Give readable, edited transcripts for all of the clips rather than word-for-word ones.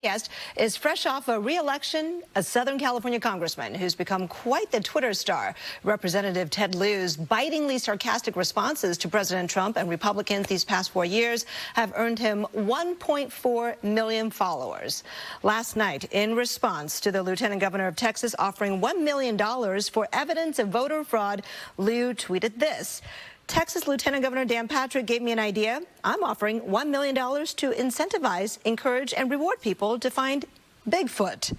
Guest is fresh off a re-election, a Southern California congressman who's become quite the Twitter star. Representative Ted Lieu's bitingly sarcastic responses to President Trump and Republicans these past 4 years have earned him 1.4 million followers. Last night, in response to the Lieutenant Governor of Texas offering $1 million for evidence of voter fraud, Lieu tweeted this: Texas Lieutenant Governor Dan Patrick gave me an idea. I'm offering $1 million to incentivize, encourage, and reward people to find Bigfoot.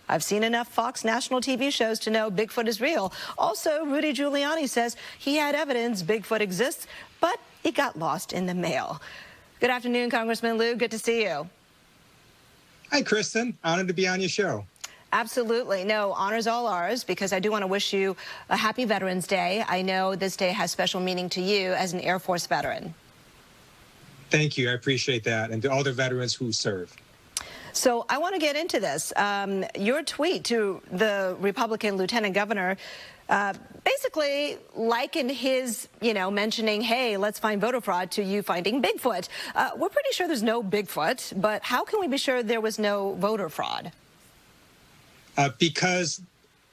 I've seen enough Fox national TV shows to know Bigfoot is real. Also, Rudy Giuliani says he had evidence Bigfoot exists, but it got lost in the mail. Good afternoon, Congressman Lieu. Good to see you. Hi, Kristen. Honored to be on your show. Absolutely. No, honor's all ours, because I do want to wish you a happy Veterans Day. I know this day has special meaning to you as an Air Force veteran. Thank you. I appreciate that. And to all the veterans who serve. So I want to get into this. Your tweet to the Republican Lieutenant Governor basically likened his, mentioning, hey, let's find voter fraud, to you finding Bigfoot. We're pretty sure there's no Bigfoot, but how can we be sure there was no voter fraud? Because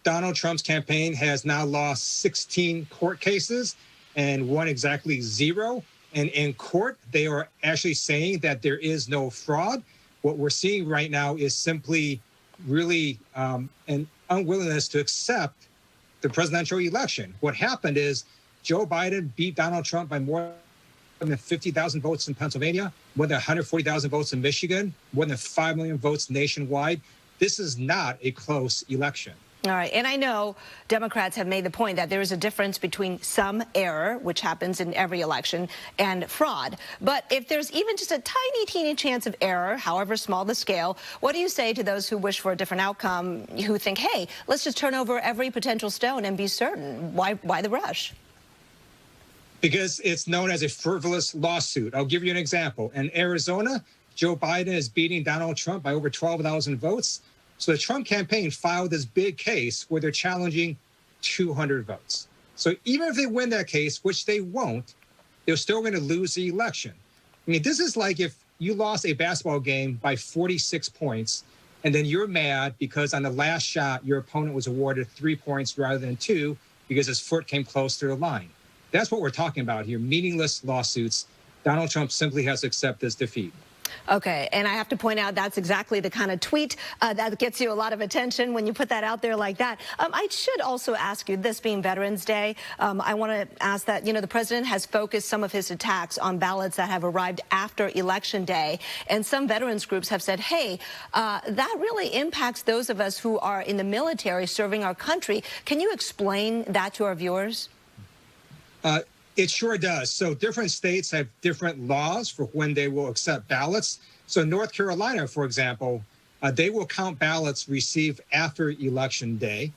Donald Trump's campaign has now lost 16 court cases and won exactly 0. And in court, they are actually saying that there is no fraud. What we're seeing right now is simply really an unwillingness to accept the presidential election. What happened is Joe Biden beat Donald Trump by more than 50,000 votes in Pennsylvania, more than 140,000 votes in Michigan, more than 5 million votes nationwide. This is not a close election. All right. And I know Democrats have made the point that there is a difference between some error, which happens in every election, and fraud. But if there's even just a tiny, teeny chance of error, however small the scale, what do you say to those who wish for a different outcome, who think, hey, let's just turn over every potential stone and be certain? Why the rush? Because it's known as a frivolous lawsuit. I'll give you an example. In Arizona, Joe Biden is beating Donald Trump by over 12,000 votes. So the Trump campaign filed this big case where they're challenging 200 votes. So even if they win that case, which they won't, they're still going to lose the election. I mean, this is like if you lost a basketball game by 46 points, and then you're mad because on the last shot, your opponent was awarded 3 points rather than 2 because his foot came close to the line. That's what we're talking about here, meaningless lawsuits. Donald Trump simply has to accept this defeat. Okay, and I have to point out that's exactly the kind of tweet that gets you a lot of attention when you put that out there like that. I should also ask you, this being Veterans Day, I want to ask that, the president has focused some of his attacks on ballots that have arrived after Election Day. And some veterans groups have said, hey, that really impacts those of us who are in the military serving our country. Can you explain that to our viewers? It sure does. So different states have different laws for when they will accept ballots. So North Carolina, for example, they will count ballots received after Election Day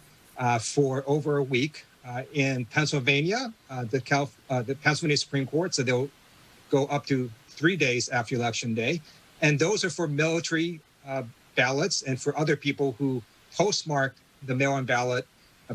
for over a week. In Pennsylvania, the Pennsylvania Supreme Court said they'll go up to 3 days after Election Day. And those are for military ballots and for other people who postmarked the mail-in ballot,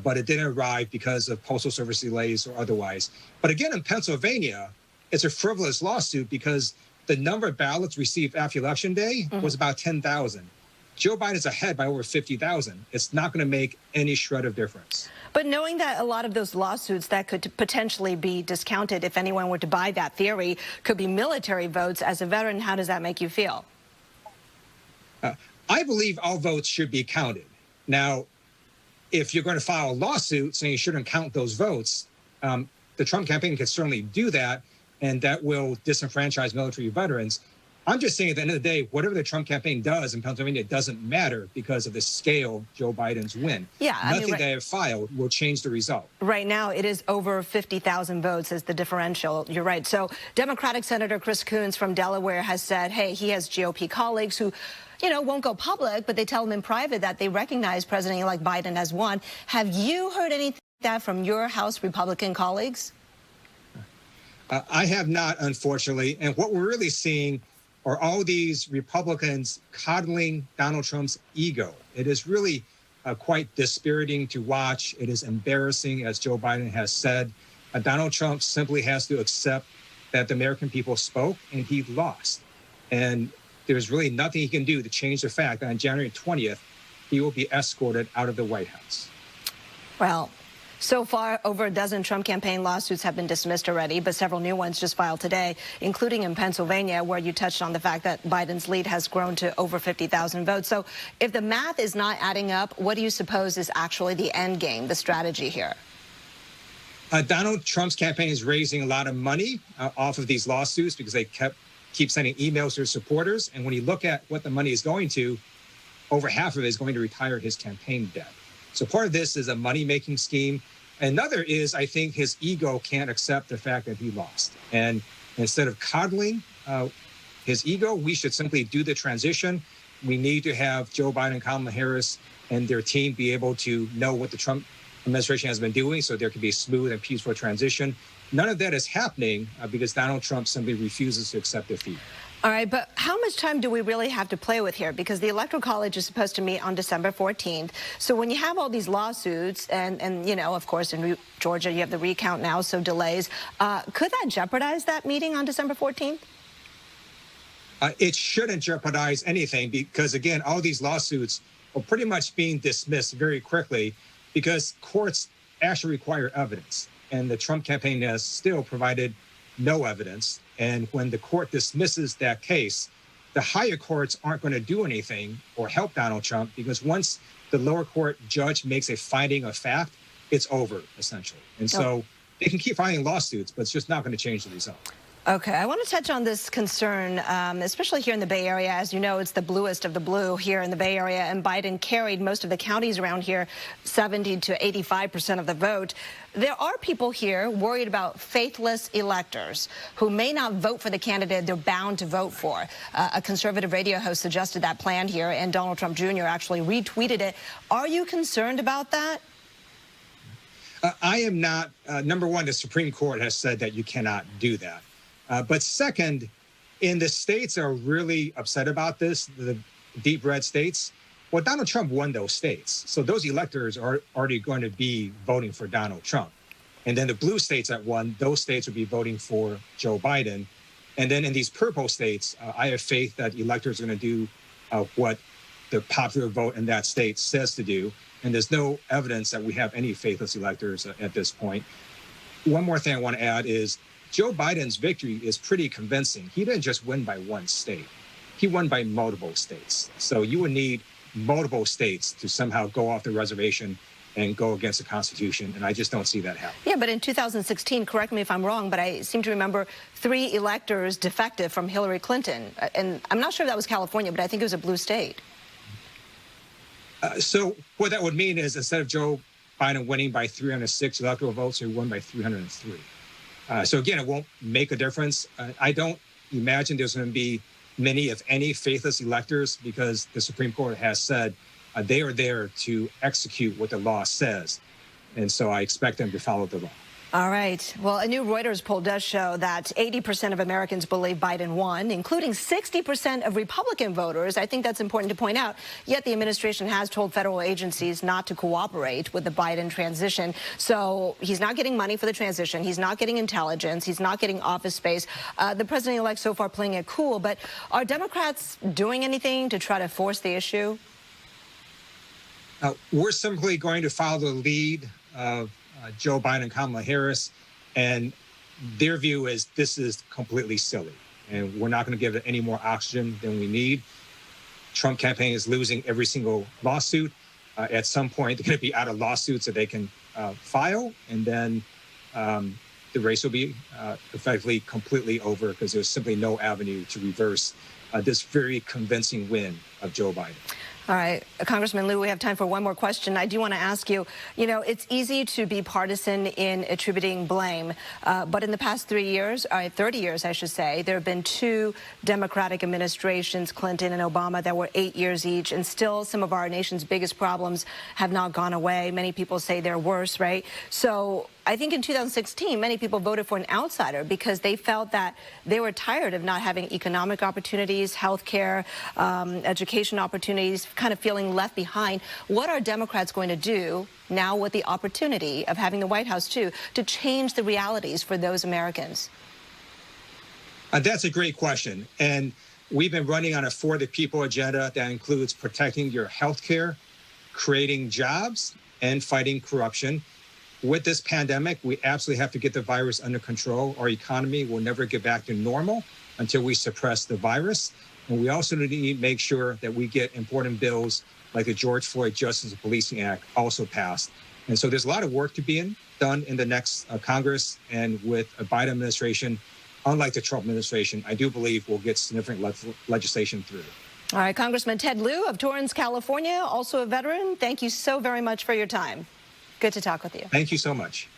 but it didn't arrive because of Postal Service delays or otherwise. But again, in Pennsylvania, it's a frivolous lawsuit because the number of ballots received after Election Day was about 10,000. Joe Biden is ahead by over 50,000. It's not going to make any shred of difference. But knowing that a lot of those lawsuits that could potentially be discounted if anyone were to buy that theory could be military votes, as a veteran, how does that make you feel? I believe all votes should be counted. Now, if you're going to file a lawsuit saying you shouldn't count those votes, the Trump campaign can certainly do that, and that will disenfranchise military veterans. I'm just saying at the end of the day, whatever the Trump campaign does in Pennsylvania doesn't matter because of the scale of Joe Biden's win. Yeah, Nothing they have filed will change the result. Right now, it is over 50,000 votes is the differential. You're right. So Democratic Senator Chris Coons from Delaware has said, hey, he has GOP colleagues who won't go public, but they tell him in private that they recognize President-elect Biden has won. Have you heard anything like that from your House Republican colleagues? I have not, unfortunately. And what we're really seeing are all these Republicans coddling Donald Trump's ego. It is really quite dispiriting to watch. It is embarrassing, as Joe Biden has said. Donald Trump simply has to accept that the American people spoke and he lost. And there's really nothing he can do to change the fact that on January 20th, he will be escorted out of the White House. Well, so far, over a dozen Trump campaign lawsuits have been dismissed already, but several new ones just filed today, including in Pennsylvania, where you touched on the fact that Biden's lead has grown to over 50,000 votes. So if the math is not adding up, what do you suppose is actually the end game, the strategy here? Donald Trump's campaign is raising a lot of money off of these lawsuits because they keep sending emails to their supporters. And when you look at what the money is going to, over half of it is going to retire his campaign debt. So part of this is a money-making scheme. Another is, I think, his ego can't accept the fact that he lost. And instead of coddling his ego, we should simply do the transition. We need to have Joe Biden, Kamala Harris, and their team be able to know what the Trump administration has been doing so there can be a smooth and peaceful transition. None of that is happening because Donald Trump simply refuses to accept defeat. All right, but how much time do we really have to play with here? Because the Electoral College is supposed to meet on December 14th. So when you have all these lawsuits and you know, of course, in Georgia, you have the recount now, so delays. Could that jeopardize that meeting on December 14th? It shouldn't jeopardize anything because, again, all these lawsuits are pretty much being dismissed very quickly because courts actually require evidence. And the Trump campaign has still provided no evidence. And when the court dismisses that case, the higher courts aren't going to do anything or help Donald Trump because once the lower court judge makes a finding of fact, it's over, essentially. And so they can keep filing lawsuits, but it's just not going to change the result. Okay, I want to touch on this concern, especially here in the Bay Area. As you know, it's the bluest of the blue here in the Bay Area, and Biden carried most of the counties around here, 70 to 85% of the vote. There are people here worried about faithless electors who may not vote for the candidate they're bound to vote for. A conservative radio host suggested that plan here, and Donald Trump Jr. actually retweeted it. Are you concerned about that? I am not. Number one, the Supreme Court has said that you cannot do that. But second, in the states that are really upset about this, the deep red states, well, Donald Trump won those states. So those electors are already going to be voting for Donald Trump. And then the blue states that won, those states will be voting for Joe Biden. And then in these purple states, I have faith that electors are going to do what the popular vote in that state says to do. And there's no evidence that we have any faithless electors at this point. One more thing I want to add is Joe Biden's victory is pretty convincing. He didn't just win by one state. He won by multiple states. So you would need multiple states to somehow go off the reservation and go against the Constitution, and I just don't see that happening. Yeah, but in 2016, correct me if I'm wrong, but I seem to remember 3 electors defected from Hillary Clinton. And I'm not sure if that was California, but I think it was a blue state. So what that would mean is instead of Joe Biden winning by 306 electoral votes, he won by 303. So again, it won't make a difference. I don't imagine there's going to be many, if any, faithless electors because the Supreme Court has said they are there to execute what the law says. And so I expect them to follow the law. All right. Well, a new Reuters poll does show that 80% of Americans believe Biden won, including 60% of Republican voters. I think that's important to point out. Yet the administration has told federal agencies not to cooperate with the Biden transition. So he's not getting money for the transition. He's not getting intelligence. He's not getting office space. The president-elect so far playing it cool. But are Democrats doing anything to try to force the issue? We're simply going to follow the lead of Joe Biden and Kamala Harris, and their view is this is completely silly, and we're not going to give it any more oxygen than we need. Trump campaign is losing every single lawsuit. At some point, they're going to be out of lawsuits that they can file, and then the race will be effectively completely over because there's simply no avenue to reverse this very convincing win of Joe Biden. All right, Congressman Lieu, we have time for one more question. I do want to ask you, you know, it's easy to be partisan in attributing blame, but in the past 3 years, 30 years, I should say, there have been 2 Democratic administrations, Clinton and Obama, that were 8 years each, and still some of our nation's biggest problems have not gone away. Many people say they're worse, right? So I think in 2016, many people voted for an outsider because they felt that they were tired of not having economic opportunities, health care, education opportunities, kind of feeling left behind. What are Democrats going to do now with the opportunity of having the White House, too, to change the realities for those Americans? That's a great question. And We've been running on a For the People agenda that includes protecting your health care, creating jobs, and fighting corruption. With this pandemic, we absolutely have to get the virus under control. Our economy will never get back to normal until we suppress the virus. And we also need to make sure that we get important bills like the George Floyd Justice and Policing Act also passed. And so there's a lot of work to be done in the next Congress, and with a Biden administration, unlike the Trump administration, I do believe we'll get significant legislation through. All right, Congressman Ted Lieu of Torrance, California, also a veteran. Thank you so very much for your time. Good to talk with you. Thank you so much.